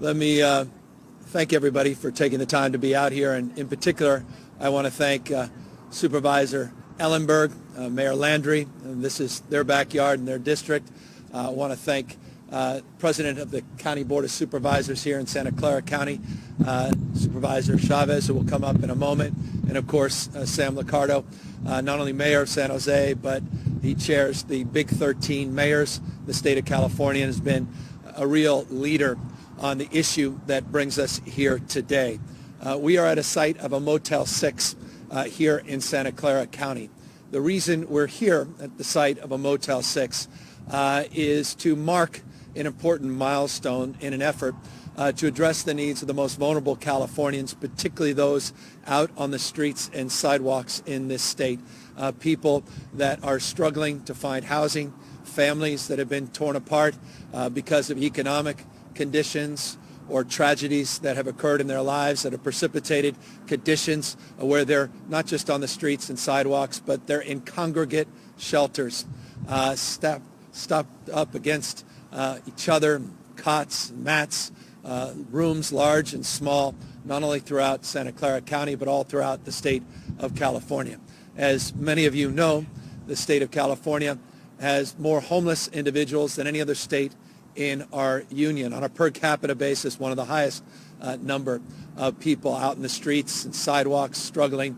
Let me thank everybody for taking the time to be out here, and in particular, I want to thank Supervisor Ellenberg, Mayor Landry, and this is their backyard and their district. I want to thank President of the County Board of Supervisors here in Santa Clara County, Supervisor Chavez, who will come up in a moment, and of course Sam Liccardo, not only Mayor of San Jose, but he chairs the Big 13 mayors in the state of California and has been a real leader on the issue that brings us here today. We are at a site of a Motel 6 here in Santa Clara County. The reason we're here at the site of a Motel 6 is to mark an important milestone in an effort to address the needs of the most vulnerable Californians, particularly those out on the streets and sidewalks in this state. People that are struggling to find housing, families that have been torn apart because of economic conditions or tragedies that have occurred in their lives that have precipitated conditions where they're not just on the streets and sidewalks, but they're in congregate shelters, stopped up against each other, cots, mats, rooms large and small, not only throughout Santa Clara County, but all throughout the state of California. As many of you know, the state of California has more homeless individuals than any other state in our union. On a per capita basis, one of the highest number of people out in the streets and sidewalks struggling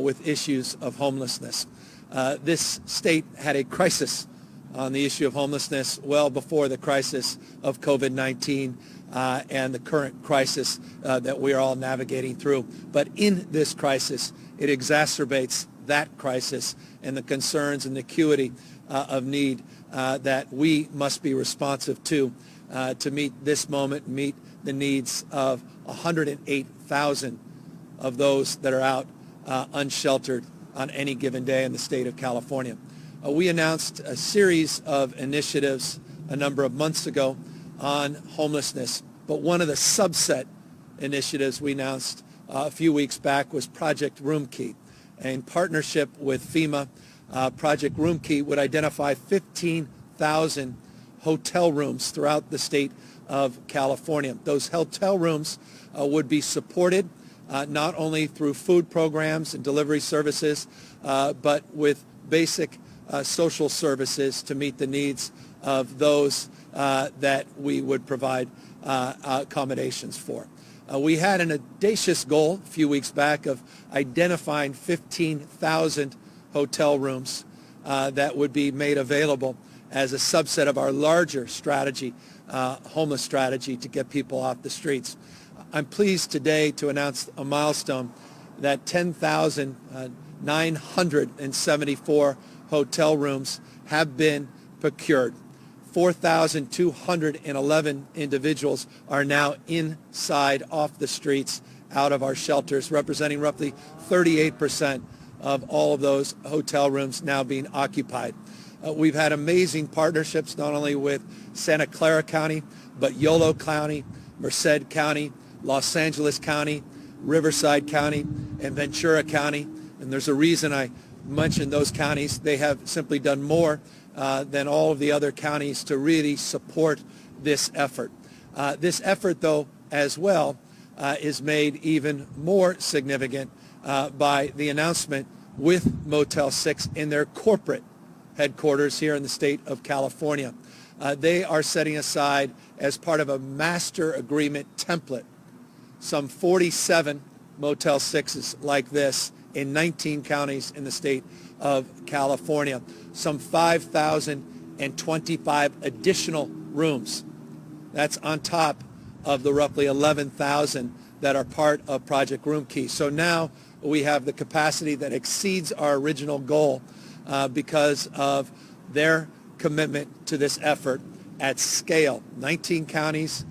with issues of homelessness. This state had a crisis on the issue of homelessness well before the crisis of COVID-19 and the current crisis that we are all navigating through. But in this crisis, it exacerbates that crisis and the concerns and the acuity of need that we must be responsive to meet this moment, meet the needs of 108,000 of those that are out unsheltered on any given day in the state of California. We announced a series of initiatives a number of months ago on homelessness, but one of the subset initiatives we announced a few weeks back was Project Room Key. In partnership with FEMA, Project Room Key would identify 15,000 hotel rooms throughout the state of California. Those hotel rooms would be supported not only through food programs and delivery services, but with basic social services to meet the needs of those that we would provide accommodations for. We had an audacious goal a few weeks back of identifying 15,000 hotel rooms that would be made available as a subset of our larger strategy, homeless strategy, to get people off the streets. I'm pleased today to announce a milestone that 10,974 hotel rooms have been procured. 4,211 individuals are now inside, off the streets, out of our shelters, representing roughly 38% of all of those hotel rooms now being occupied. We've had amazing partnerships not only with Santa Clara County, but Yolo County, Merced County, Los Angeles County, Riverside County, and Ventura County. And there's a reason I mentioned those counties. They have simply done more than all of the other counties to really support this effort. This effort, though, as well, is made even more significant by the announcement with Motel 6 in their corporate headquarters here in the state of California. They are setting aside, as part of a master agreement template, some 47 Motel 6s like this in 19 counties in the state of California, some 5,025 additional rooms. That's on top of the roughly 11,000 that are part of Project Room Key. So now we have the capacity that exceeds our original goal because of their commitment to this effort at scale. 19 counties,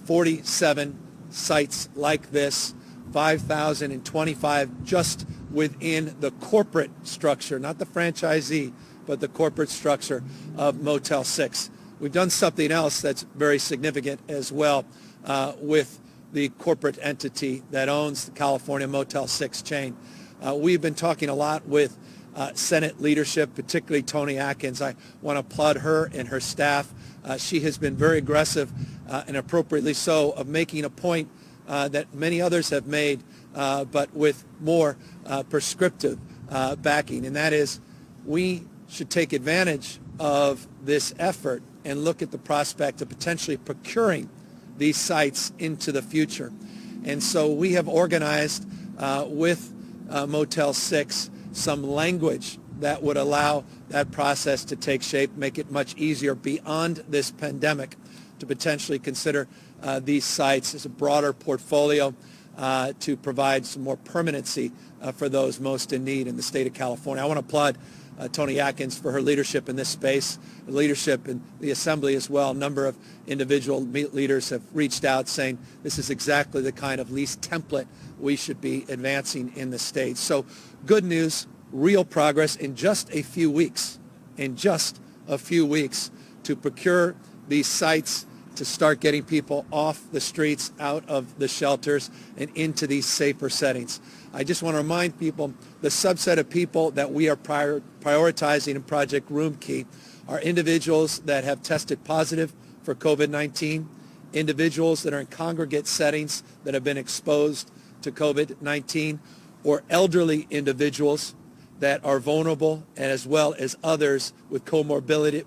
47 sites like this, 5,025 just within the corporate structure, not the franchisee, but the corporate structure of Motel 6. We've done something else that's very significant as well with the corporate entity that owns the California Motel 6 chain. We've been talking a lot with Senate leadership, particularly Toni Atkins. I want to applaud her and her staff. She has been very aggressive and appropriately so of making a point that many others have made, but with more prescriptive backing, and that is we should take advantage of this effort and look at the prospect of potentially procuring these sites into the future. And so we have organized with Motel 6 some language that would allow that process to take shape, make it much easier beyond this pandemic to potentially consider these sites as a broader portfolio to provide some more permanency for those most in need in the state of California. I want to applaud Toni Atkins for her leadership in this space, leadership in the Assembly as well. A number of individual leaders have reached out saying this is exactly the kind of lease template we should be advancing in the state. So good news, real progress in just a few weeks, to procure these sites, to start getting people off the streets, out of the shelters, and into these safer settings. I just want to remind people, the subset of people that we are prioritizing in Project Room Key are individuals that have tested positive for COVID-19, individuals that are in congregate settings that have been exposed to COVID-19, or elderly individuals that are vulnerable, and as well as others with morbidities,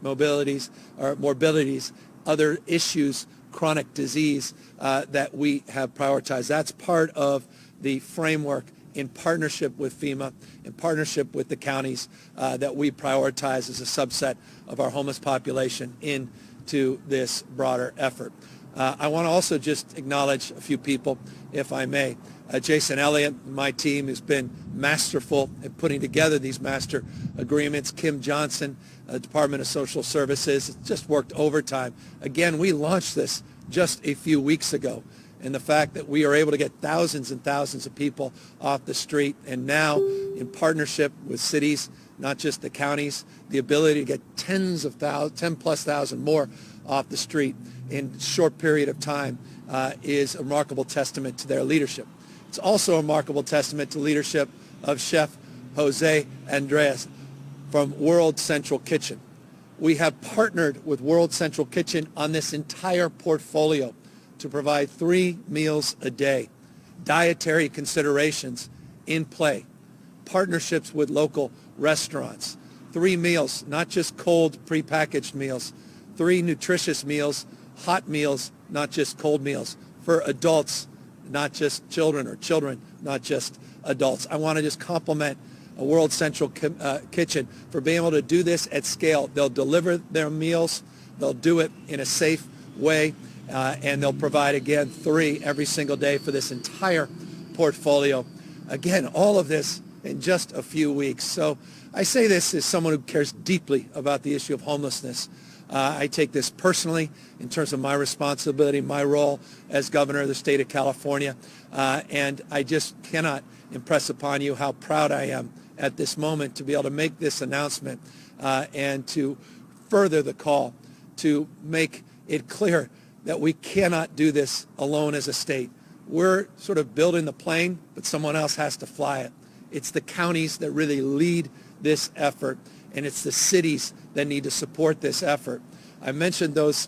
other issues, chronic disease that we have prioritized. That's part of the framework in partnership with FEMA, in partnership with the counties that we prioritize as a subset of our homeless population into this broader effort. I want to also just acknowledge a few people, if I may. Jason Elliott, my team, has been masterful in putting together these master agreements. Kim Johnson, Department of Social Services, just worked overtime. Again, we launched this just a few weeks ago, and the fact that we are able to get thousands and thousands of people off the street, and now in partnership with cities, not just the counties, the ability to get 10+ thousand more off the street in a short period of time is a remarkable testament to their leadership. It's also a remarkable testament to leadership of Chef Jose Andres from World Central Kitchen. We have partnered with World Central Kitchen on this entire portfolio to provide 3 meals a day, dietary considerations in play, partnerships with local restaurants, 3 meals, not just cold prepackaged meals, 3 nutritious meals, hot meals, not just cold meals, for adults, not just children, or children, not just adults. I want to just compliment World Central Kitchen for being able to do this at scale. They'll deliver their meals, they'll do it in a safe way, and they'll provide, again, 3 every single day for this entire portfolio. Again, all of this in just a few weeks. So I say this as someone who cares deeply about the issue of homelessness. I take this personally in terms of my responsibility, my role as governor of the state of California, and I just cannot impress upon you how proud I am at this moment to be able to make this announcement and to further the call to make it clear that we cannot do this alone as a state. We're sort of building the plane, but someone else has to fly it. It's the counties that really lead this effort, and it's the cities that need to support this effort. I mentioned those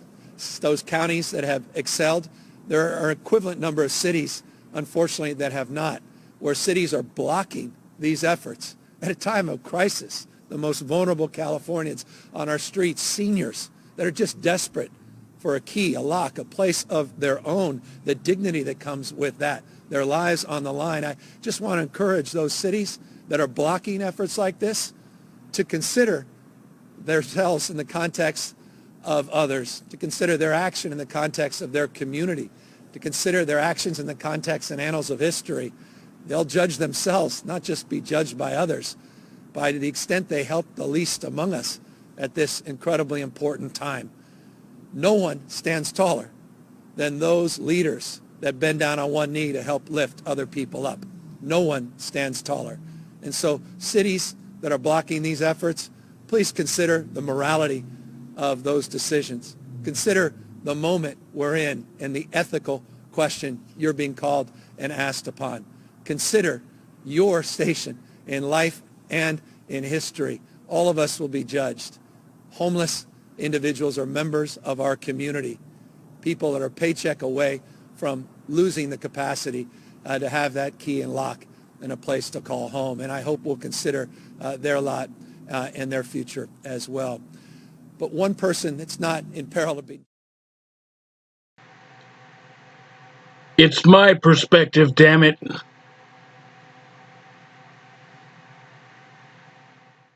counties that have excelled. There are an equivalent number of cities, unfortunately, that have not, where cities are blocking these efforts at a time of crisis. The most vulnerable Californians on our streets, seniors that are just desperate for a key, a lock, a place of their own, the dignity that comes with that, their lives on the line. I just want to encourage those cities that are blocking efforts like this to consider themselves in the context of others, to consider their action in the context of their community, to consider their actions in the context and annals of history. They'll judge themselves, not just be judged by others, by the extent they help the least among us at this incredibly important time. No one stands taller than those leaders that bend down on one knee to help lift other people up. No one stands taller. And so cities that are blocking these efforts, please consider the morality of those decisions. Consider the moment we're in and the ethical question you're being called and asked upon. Consider your station in life and in history. All of us will be judged. Homeless individuals are members of our community, people that are a paycheck away from losing the capacity to have that key and lock and a place to call home. And I hope we'll consider their lot and their future as well. But one person that's not in peril of being... It's my perspective, damn it.